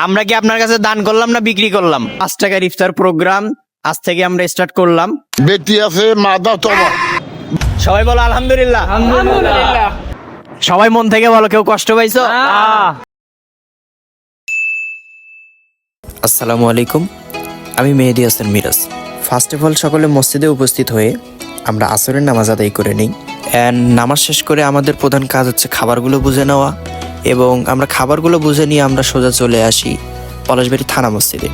আমরা কি আপনার কাছে দান করলাম না বিক্রি করলাম? 5 টাকার ইফতার প্রোগ্রাম আজ থেকে আমরা স্টার্ট করলাম। বেটি আছে মাদা তোমা। সবাই বলো আলহামদুলিল্লাহ। আলহামদুলিল্লাহ। সবাই মন থেকে বলো, কেউ কষ্ট পাইছো? আসসালামু আলাইকুম, আমি Mehedi Hasan Miraj. First of all সকলে মসজিদে উপস্থিত হয়ে আমরা আসরের নামাজ আদায় করে নিই। অ্যান্ড নামাজ শেষ করে আমাদের প্রধান কাজ হচ্ছে খাবারগুলো বুঝে নেওয়া, এবং আমরা খাবারগুলো বুঝে নিয়ে আমরা সোজা চলে আসি পলাশবাড়ি থানা মসজিদে।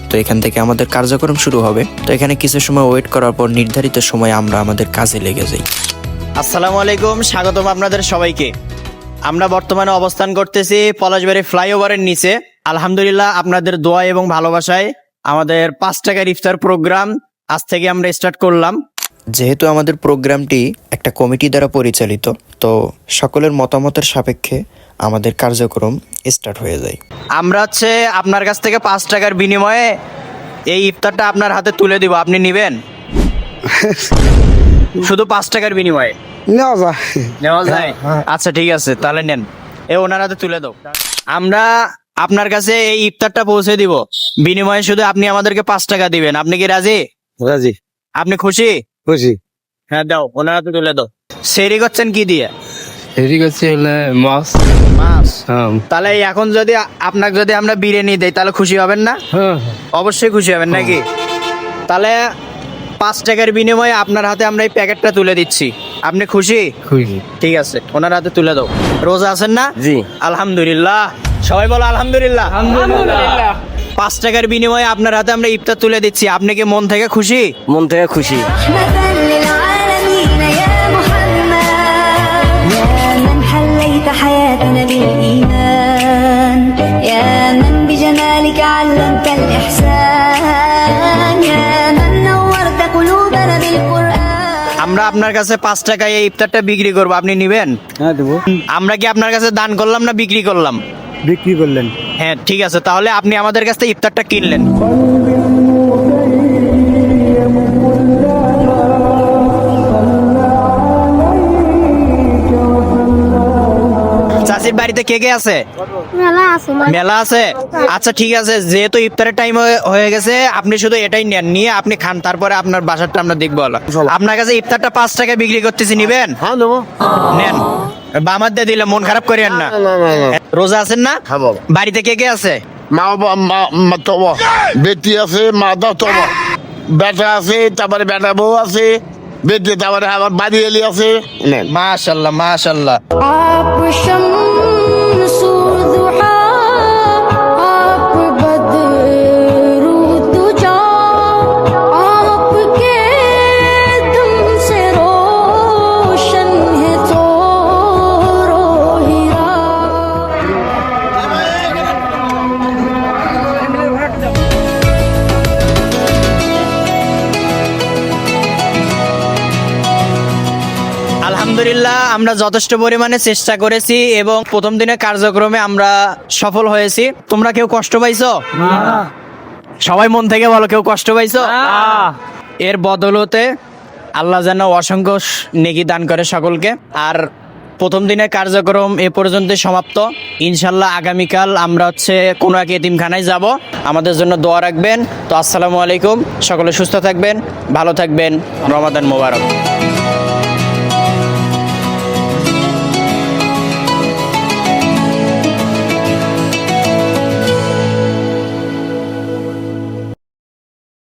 তো এখান থেকে আমাদের কার্যক্রম শুরু হবে। তো এখানে কিছু সময় ওয়েট করার পর নির্ধারিত সময় আমরা আমাদের কাজে লেগে যাই। আসসালামু আলাইকুম, স্বাগতম আপনাদের সবাইকে। আমরা বর্তমানে অবস্থান করতেছি পলাশবাড়ি ফ্লাইওভারের নিচে। আলহামদুলিল্লাহ, আপনাদের দোয়া এবং ভালোবাসায় আমাদের 5 টাকার ইফতার প্রোগ্রাম আজ থেকে আমরা স্টার্ট করলাম। যেহেতু আমাদের প্রোগ্রামটি একটা কমিটি দ্বারা পরিচালিত, তো সকলের মতামতের সাপেক্ষে আমাদের কার্যক্রম স্টার্ট হয়ে যায়। আমরা হচ্ছে আপনার কাছ থেকে 5 টাকার বিনিময়ে এই ইফতারটা আপনার হাতে তুলে দিব, আপনি নেবেন? শুধু 5 টাকার বিনিময়ে নেওয়া যায়? আচ্ছা ঠিক আছে, তাহলে নেন, ওনার হাতে তুলে দাও। আমরা আপনার কাছে এই ইফতারটা পৌঁছে দিব, বিনিময়ে শুধু আপনি আমাদেরকে 5 টাকা দিবেন। আপনি কি রাজি? রাজি। আপনি খুশি? খুশি। হ্যাঁ, দাও, ওনার হাতে তুলে দাও। সেরি করছেন কি দিয়ে? এদিক হচ্ছে মাছ। মাছ? হ্যাঁ। তাহলে এখন যদি আপনাকে যদি আমরা বিরিয়ানি দেই তাহলে খুশি হবেন না? হ্যাঁ। অবশ্যই খুশি হবেন নাকি? তাহলে 5 টাকার বিনিময়ে আপনার হাতে আমরা এই প্যাকেটটা তুলে দিচ্ছি, আপনি খুশি? খুশি। ঠিক আছে, ওনার হাতে তুলে দাও। রোজা আছেন না? জি। আলহামদুলিল্লাহ, সবাই বলো আলহামদুলিল্লাহ। আলহামদুলিল্লাহ। 5 টাকার বিনিময়ে আপনার হাতে আমরা ইফতার তুলে দিচ্ছি, আপনি কি মন থেকে খুশি? মন থেকে খুশি। رحمة للعالمين يا محمد يا من حليت حياتنا بالإيمان يا من بجمالك علمت الإحسان يا من نورت قلوبنا بالقرآن। আমরা আপনার কাছে 5 টাকায় এই ইফতারটা বিক্রি করবো, আপনি নেবেন? হ্যাঁ দেবো। আমরা কি আপনার কাছে দান করলাম না বিক্রি করলাম? বিক্রি করলেন। হ্যাঁ ঠিক আছে, তাহলে আপনি আমাদের কাছ থেকে ইফতারটা কিনলেন। চাচির বাড়িতে কে কে আছে? মেলা আছে? আচ্ছা ঠিক আছে, যেহেতু ইফতারের টাইম হয়ে গেছে, আপনি শুধু এটাই নেন, নিয়ে আপনি খান, তারপরে আপনার বাসারটা আমরা দেখবো। আপনার কাছে ইফতারটা 5 টাকায় বিক্রি করতেছি, নিবেন? হ্যাঁ দেবো। নেন, বামার দিয়ে দিলে মন খারাপ করেন না। রোজা আছেন না? হ্যাঁ বাবা। বাড়িতে কে কে আছে? মা তোমা। বেটি আছে মাদা তোমা। বেটা আছে, তারপরে বেটা বউ আছে, বেটি তারপরে আমার বাড়ি এলি আছে। নেন। মাশাআল্লাহ মাশাআল্লাহ। आप शम्स दुहा आप बदर दुजा आपके दम से रोशन है चोरो हीरा। আলহামদুলিল্লাহ, আমরা যথেষ্ট পরিমাণে চেষ্টা করেছি এবং প্রথম দিনের কার্যক্রমে আমরা সফল হয়েছি। তোমরা কেউ কষ্ট পাইছো? সবাই মন থেকে বলো, কেউ কষ্ট পাইছো? এর বদলতে আল্লাহ যেন অসংখ্য নেকি দান করে সকলকে। আর প্রথম দিনের কার্যক্রম এ পর্যন্ত সমাপ্ত। ইনশাল্লাহ আগামীকাল আমরা হচ্ছে কোনো এক এতিমখানায় যাব, আমাদের জন্য দোয়া রাখবেন। তো আসসালামু আলাইকুম, সকলে সুস্থ থাকবেন, ভালো থাকবেন, রমাদান মোবারক।